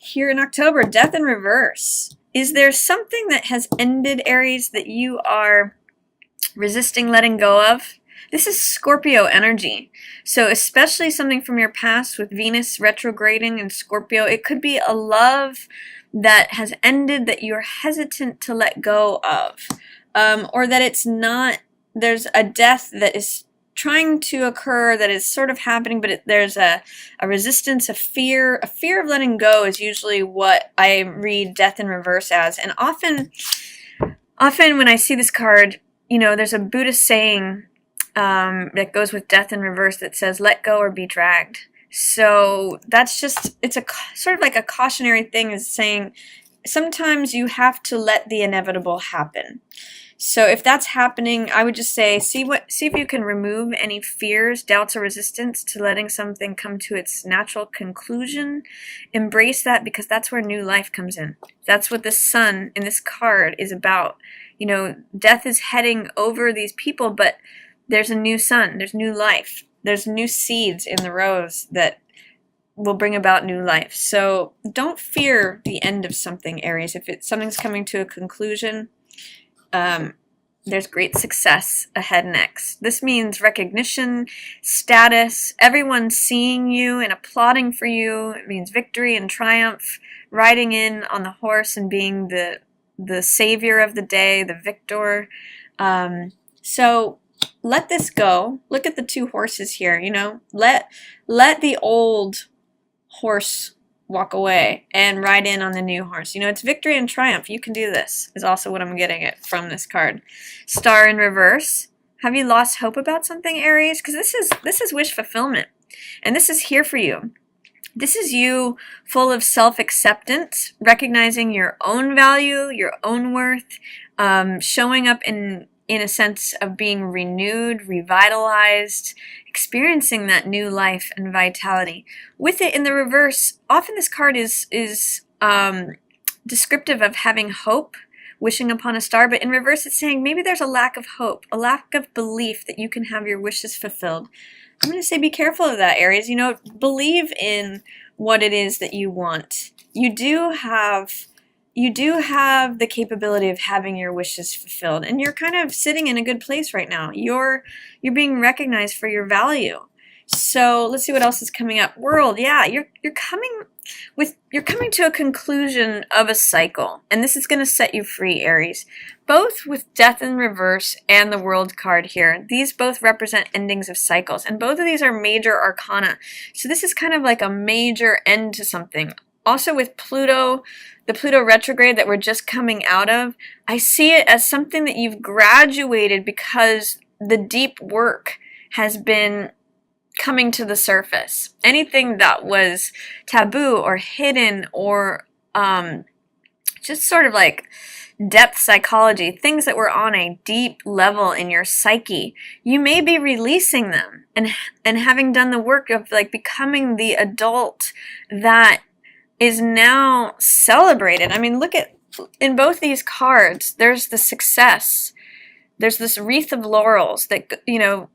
Here in October, death in reverse. Is there something that has ended, Aries, that you are resisting letting go of? This is Scorpio energy. So especially something from your past with Venus retrograding in Scorpio. It could be a love that has ended that you're hesitant to let go of. Or that it's not, there's a death that is trying to occur, that is sort of happening, but there's a resistance, a fear of letting go is usually what I read death in reverse as. And often when I see this card, you know, there's a Buddhist saying that goes with death in reverse that says, let go or be dragged. So that's just, it's a sort of like a cautionary thing, is saying sometimes you have to let the inevitable happen. So if that's happening, I would just say, see if you can remove any fears, doubts, or resistance to letting something come to its natural conclusion. Embrace that, because that's where new life comes in. That's what the sun in this card is about. You know, death is heading over these people, but there's a new sun, there's new life, there's new seeds in the rose that will bring about new life. So don't fear the end of something, Aries. If something's coming to a conclusion, there's great success ahead next. This means recognition, status, everyone seeing you and applauding for you. It means victory and triumph, riding in on the horse and being the savior of the day, the victor. So let this go. Look at the two horses here, you know. Let the old horse walk away and ride in on the new horse. You know, it's victory and triumph. You can do this, is also what I'm getting at from this card. Star in reverse. Have you lost hope about something, Aries? Because this is wish fulfillment. And this is here for you. This is you full of self-acceptance, recognizing your own value, your own worth, showing up in a sense of being renewed, revitalized, experiencing that new life and vitality. With it in the reverse, often this card is descriptive of having hope, wishing upon a star, but in reverse it's saying maybe there's a lack of hope, a lack of belief that you can have your wishes fulfilled. I'm going to say be careful of that, Aries. You know, believe in what it is that you want. You do have the capability of having your wishes fulfilled, and you're kind of sitting in a good place right now. You're being recognized for your value. So let's see what else is coming up. World, yeah, you're coming to a conclusion of a cycle, and this is going to set you free, Aries. Both with death in reverse and the World card here, these both represent endings of cycles, and both of these are major arcana. So this is kind of like a major end to something. Also with Pluto, the Pluto retrograde that we're just coming out of, I see it as something that you've graduated because the deep work has been coming to the surface. Anything that was taboo or hidden or just sort of like depth psychology, things that were on a deep level in your psyche, you may be releasing them and having done the work of like becoming the adult that is now celebrated. I mean, look at, in both these cards, there's the success. There's this wreath of laurels that, you know,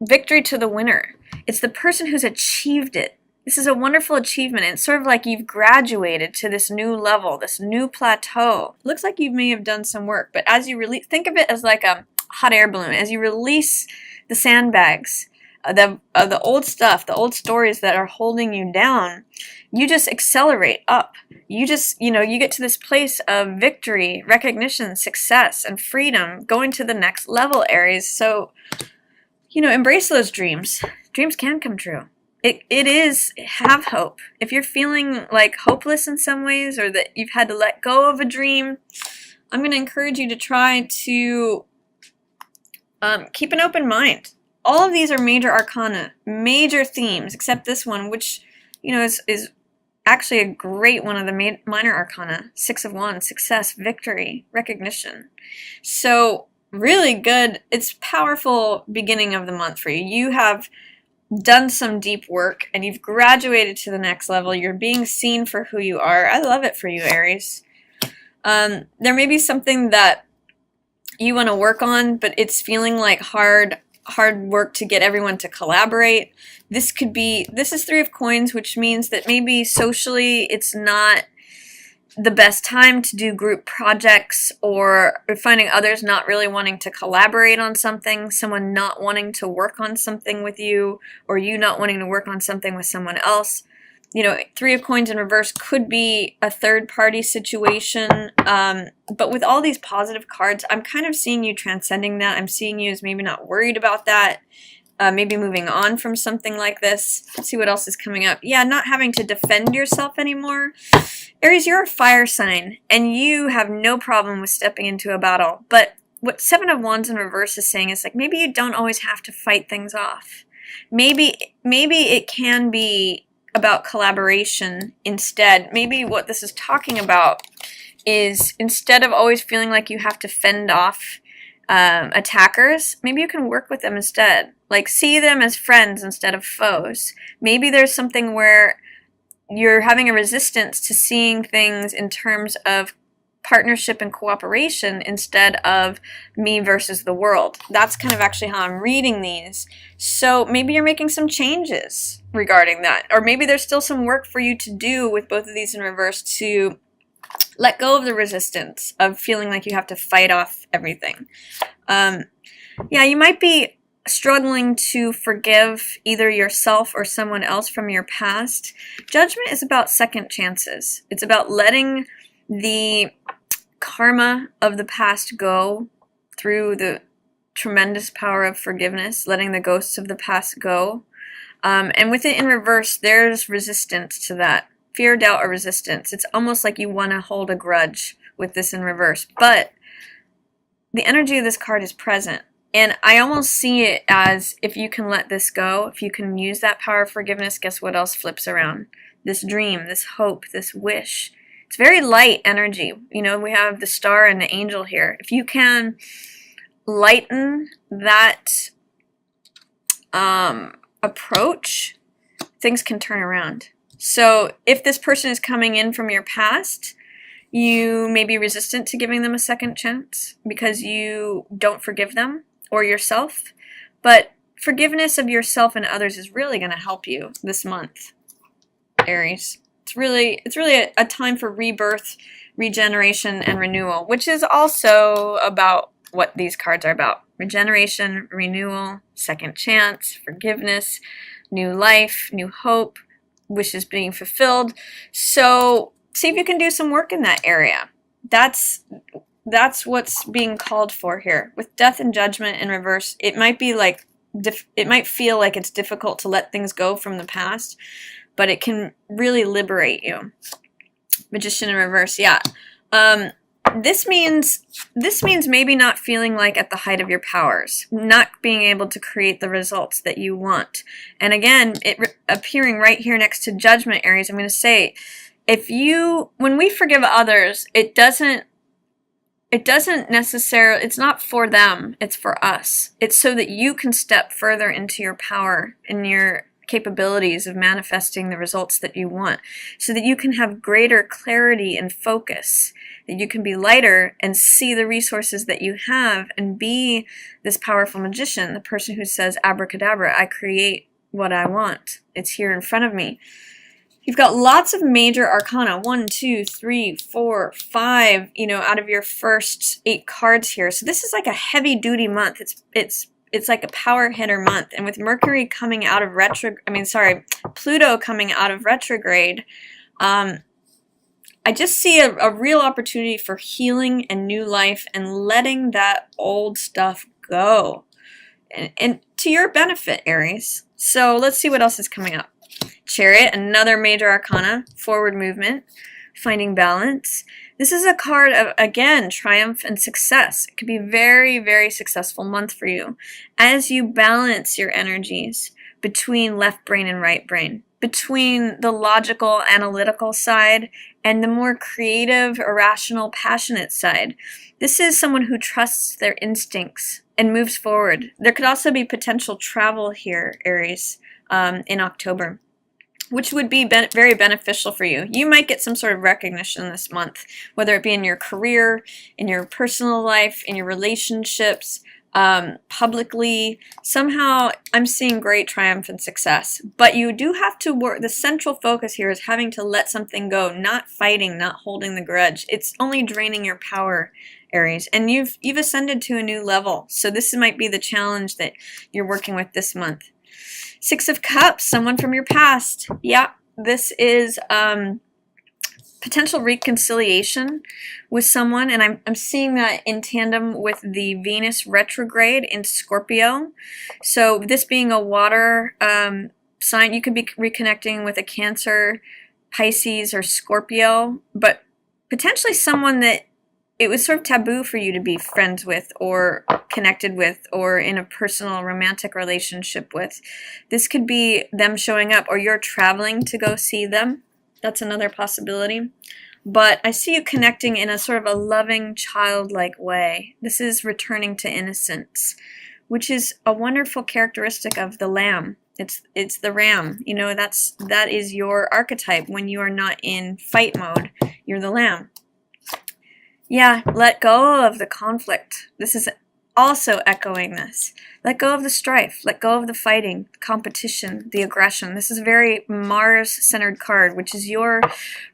victory to the winner. It's the person who's achieved it. This is a wonderful achievement. It's sort of like you've graduated to this new level, this new plateau. Looks like you may have done some work, but as you release, think of it as like a hot air balloon. As you release the sandbags, the old stuff, the old stories that are holding you down, you just accelerate up. You just, you know, you get to this place of victory, recognition, success, and freedom, going to the next level, Aries. So, you know, embrace those dreams. Dreams can come true. It is, have hope. If you're feeling like hopeless in some ways, or that you've had to let go of a dream, I'm going to encourage you to try to keep an open mind. All of these are major arcana, major themes, except this one, which, you know, is actually a great one of the minor arcana. Six of Wands, success, victory, recognition. So really good. It's powerful beginning of the month for you. You have done some deep work and you've graduated to the next level. You're being seen for who you are. I love it for you, Aries. There may be something that you want to work on, but it's feeling like hard hard work to get everyone to collaborate. This is Three of Coins, which means that maybe socially it's not the best time to do group projects, or finding others not really wanting to collaborate on something, someone not wanting to work on something with you, or you not wanting to work on something with someone else. You know, Three of Coins in reverse could be a third-party situation, but with all these positive cards, I'm kind of seeing you transcending that. I'm seeing you as maybe not worried about that, maybe moving on from something like this. Let's see what else is coming up. Yeah, not having to defend yourself anymore. Aries, you're a fire sign, and you have no problem with stepping into a battle, but what Seven of Wands in reverse is saying is like, maybe you don't always have to fight things off. Maybe it can be about collaboration instead. Maybe what this is talking about is, instead of always feeling like you have to fend off attackers, maybe you can work with them instead. Like, see them as friends instead of foes. Maybe there's something where you're having a resistance to seeing things in terms of partnership and cooperation instead of me versus the world. That's kind of actually how I'm reading these. So maybe you're making some changes regarding that. Or maybe there's still some work for you to do with both of these in reverse to let go of the resistance of feeling like you have to fight off everything. Yeah, you might be struggling to forgive either yourself or someone else from your past. Judgment is about second chances. It's about letting the karma of the past go through the tremendous power of forgiveness, letting the ghosts of the past go. And with it in reverse, there's resistance to that. Fear, doubt, or resistance. It's almost like you want to hold a grudge with this in reverse. But the energy of this card is present. And I almost see it as, if you can let this go, if you can use that power of forgiveness, guess what else flips around? This dream, this hope, this wish. It's very light energy. You know, we have the star and the angel here. If you can lighten that approach, things can turn around. So if this person is coming in from your past, you may be resistant to giving them a second chance because you don't forgive them or yourself. But forgiveness of yourself and others is really going to help you this month, Aries. It's really a time for rebirth, regeneration, and renewal, which is also about what these cards are about. Regeneration, renewal, second chance, forgiveness, new life, new hope, wishes being fulfilled. So see if you can do some work in that area. That's what's being called for here. With death and judgment in reverse, it might be like it might feel like it's difficult to let things go from the past, but it can really liberate you. Magician in reverse, yeah. This means maybe not feeling like at the height of your powers, not being able to create the results that you want. And again, appearing right here next to judgment, Aries, I'm going to say, when we forgive others, it doesn't necessarily, it's not for them, it's for us. It's so that you can step further into your power and your capabilities of manifesting the results that you want, so that you can have greater clarity and focus, that you can be lighter and see the resources that you have and be this powerful magician, the person who says, abracadabra, I create what I want. It's here in front of me. You've got lots of major arcana, 1, 2, 3, 4, 5, out of your first 8 cards here. So this is like a heavy duty month. It's like a power hitter month. And with Mercury coming out of Pluto coming out of retrograde, I just see a real opportunity for healing and new life and letting that old stuff go. And to your benefit, Aries. So let's see what else is coming up. Chariot, another major arcana, forward movement, finding balance. This is a card of, again, triumph and success. It could be a very, very successful month for you as you balance your energies between left brain and right brain, between the logical, analytical side and the more creative, irrational, passionate side. This is someone who trusts their instincts and moves forward. There could also be potential travel here, Aries, in October, which would be very beneficial for you. You might get some sort of recognition this month, whether it be in your career, in your personal life, in your relationships. publicly. Somehow I'm seeing great triumph and success. But you do have to work. The central focus here is having to let something go, not fighting, not holding the grudge. It's only draining your power, Aries. And you've ascended to a new level. So this might be the challenge that you're working with this month. Six of Cups, someone from your past. Yeah, this is potential reconciliation with someone, and I'm seeing that in tandem with the Venus retrograde in Scorpio. So this being a water sign, you could be reconnecting with a Cancer, Pisces, or Scorpio, but potentially someone that it was sort of taboo for you to be friends with or connected with or in a personal romantic relationship with. This could be them showing up, or you're traveling to go see them. That's another possibility. But I see you connecting in a sort of a loving, childlike way. This is returning to innocence, which is a wonderful characteristic of the lamb. It's the ram. You know, that is your archetype when you are not in fight mode. You're the lamb. Yeah, let go of the conflict. This is also echoing this. Let go of the strife. Let go of the fighting, the competition, the aggression. This is a very Mars-centered card, which is your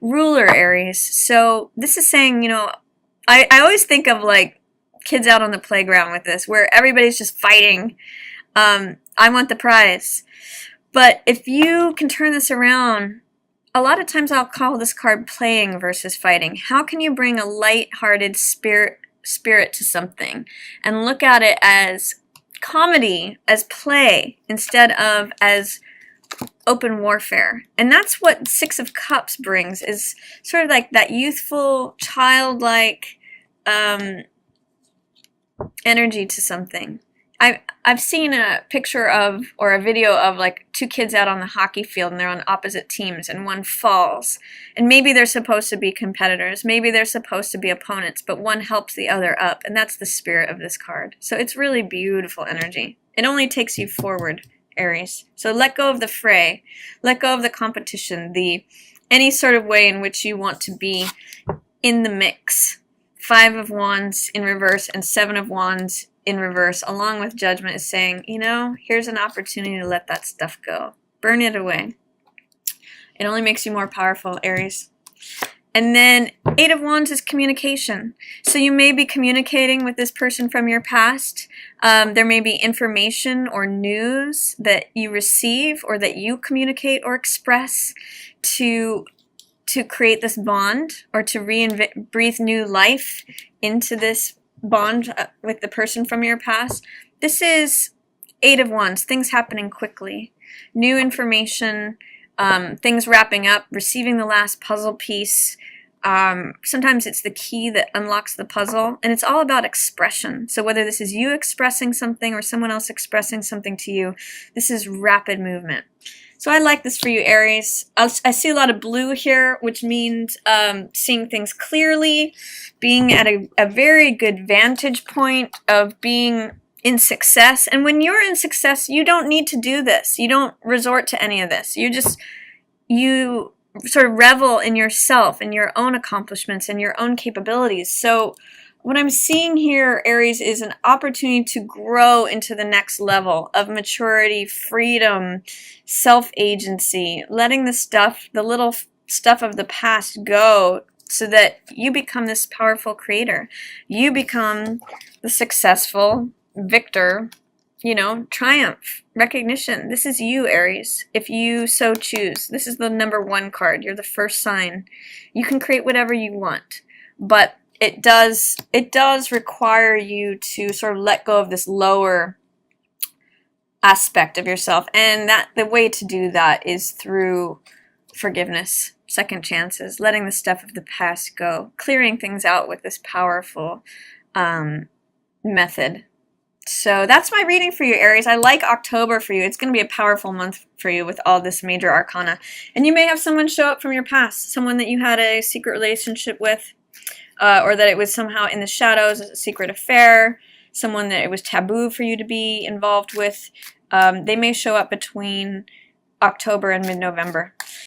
ruler, Aries. So this is saying, you know, I always think of like kids out on the playground with this, where everybody's just fighting. I want the prize. But if you can turn this around, a lot of times I'll call this card playing versus fighting. How can you bring a light-hearted spirit to something and look at it as comedy, as play, instead of as open warfare? And that's what Six of Cups brings, is sort of like that youthful, childlike energy to something. I've seen a picture of, or a video of, like two kids out on the hockey field and they're on opposite teams and one falls. And maybe they're supposed to be competitors, maybe they're supposed to be opponents, but one helps the other up, and that's the spirit of this card. So it's really beautiful energy. It only takes you forward, Aries. So let go of the fray, let go of the competition, any sort of way in which you want to be in the mix. Five of Wands in reverse and Seven of Wands in reverse, along with Judgment, is saying, you know, here's an opportunity to let that stuff go. Burn it away. It only makes you more powerful, Aries. And then Eight of Wands is communication. So you may be communicating with this person from your past. There may be information or news that you receive or that you communicate or express to create this bond, or to breathe new life into this bond with the person from your past. This is Eight of Wands, things happening quickly, new information, things wrapping up, receiving the last puzzle piece. Sometimes it's the key that unlocks the puzzle, and it's all about expression. So whether this is you expressing something or someone else expressing something to you, this is rapid movement. So I like this for you, Aries. I see a lot of blue here, which means seeing things clearly, being at a very good vantage point of being in success. And when you're in success, you don't need to do this. You don't resort to any of this. You sort of revel in yourself and your own accomplishments and your own capabilities. So what I'm seeing here, Aries, is an opportunity to grow into the next level of maturity, freedom, self-agency, letting the little stuff of the past go, so that you become this powerful creator. You become the successful victor, you know, triumph, recognition. This is you, Aries, if you so choose. This is the number 1 card. You're the first sign. You can create whatever you want, but it does require you to sort of let go of this lower aspect of yourself, and that the way to do that is through forgiveness, second chances, letting the stuff of the past go, clearing things out with this powerful method. So that's my reading for you, Aries. I like October for you. It's going to be a powerful month for you with all this major arcana. And you may have someone show up from your past, someone that you had a secret relationship with, or that it was somehow in the shadows, a secret affair, someone that it was taboo for you to be involved with. They may show up between October and mid-November.